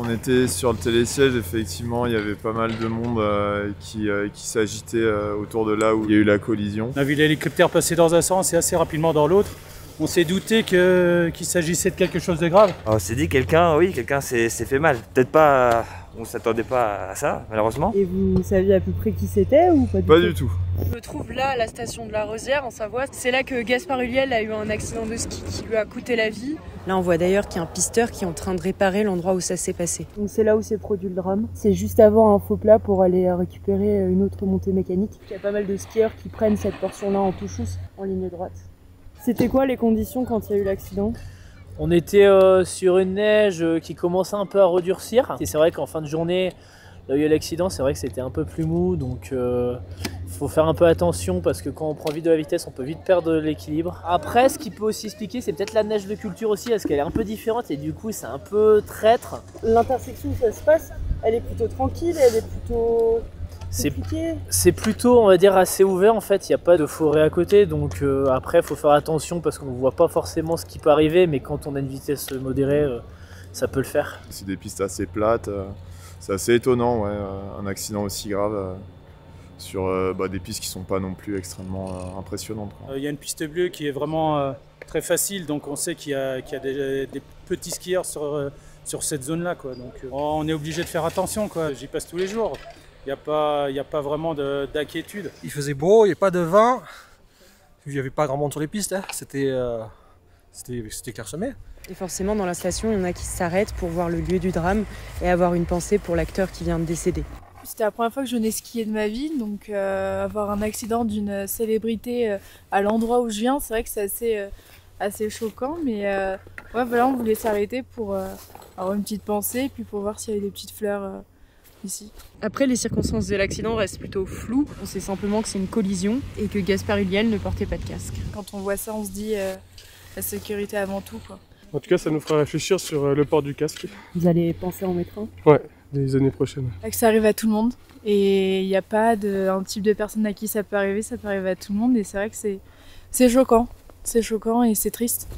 On était sur le télésiège, effectivement, il y avait pas mal de monde qui s'agitait autour de là où il y a eu la collision. On a vu l'hélicoptère passer dans un sens et assez rapidement dans l'autre. On s'est douté qu'il s'agissait de quelque chose de grave. On s'est dit quelqu'un s'est fait mal. Peut-être pas, on s'attendait pas à ça, malheureusement. Et vous saviez à peu près qui c'était ou pas du tout? Pas du tout. Je me trouve là à la station de la Rosière en Savoie. C'est là que Gaspard Ulliel a eu un accident de ski qui lui a coûté la vie. Là, on voit d'ailleurs qu'il y a un pisteur qui est en train de réparer l'endroit où ça s'est passé. Donc c'est là où s'est produit le drame. C'est juste avant un faux plat pour aller récupérer une autre montée mécanique. Il y a pas mal de skieurs qui prennent cette portion-là en touchous, en ligne droite. C'était quoi les conditions quand il y a eu l'accident? On était sur une neige qui commençait un peu à redurcir. Et c'est vrai qu'en fin de journée, là où il y a eu l'accident, c'est vrai que c'était un peu plus mou. Donc il faut faire un peu attention parce que quand on prend vite de la vitesse, on peut vite perdre l'équilibre. Après, ce qui peut aussi expliquer, c'est peut-être la neige de culture aussi, parce qu'elle est un peu différente et du coup, c'est un peu traître. L'intersection où ça se passe, elle est plutôt tranquille, elle est plutôt... C'est plutôt, on va dire, assez ouvert en fait, il n'y a pas de forêt à côté, donc après il faut faire attention parce qu'on ne voit pas forcément ce qui peut arriver, mais quand on a une vitesse modérée, ça peut le faire. C'est des pistes assez plates, c'est assez étonnant, ouais, un accident aussi grave sur des pistes qui ne sont pas non plus extrêmement impressionnantes. Il y a une piste bleue qui est vraiment très facile, donc on sait qu'il y a des petits skieurs sur cette zone-là, quoi. Donc on est obligé de faire attention, quoi. J'y passe tous les jours. Il n'y a pas vraiment d'inquiétude. Il faisait beau, il n'y avait pas de vent. Il n'y avait pas grand monde sur les pistes, hein. C'était clairsemé. Et forcément, dans la station, il y en a qui s'arrêtent pour voir le lieu du drame et avoir une pensée pour l'acteur qui vient de décéder. C'était la première fois que je venais skier de ma vie, donc avoir un accident d'une célébrité à l'endroit où je viens, c'est vrai que c'est assez choquant, mais ouais, voilà, on voulait s'arrêter pour avoir une petite pensée, puis pour voir s'il y avait des petites fleurs ici. Après, les circonstances de l'accident restent plutôt floues. On sait simplement que c'est une collision et que Gaspard Ulliel ne portait pas de casque. Quand on voit ça, on se dit la sécurité avant tout, quoi. En tout cas, ça nous fera réfléchir sur le port du casque. Vous allez penser en mettre un? Ouais, les années prochaines. Que ça arrive à tout le monde et il n'y a pas un type de personne à qui ça peut arriver à tout le monde et c'est vrai que c'est choquant et c'est triste.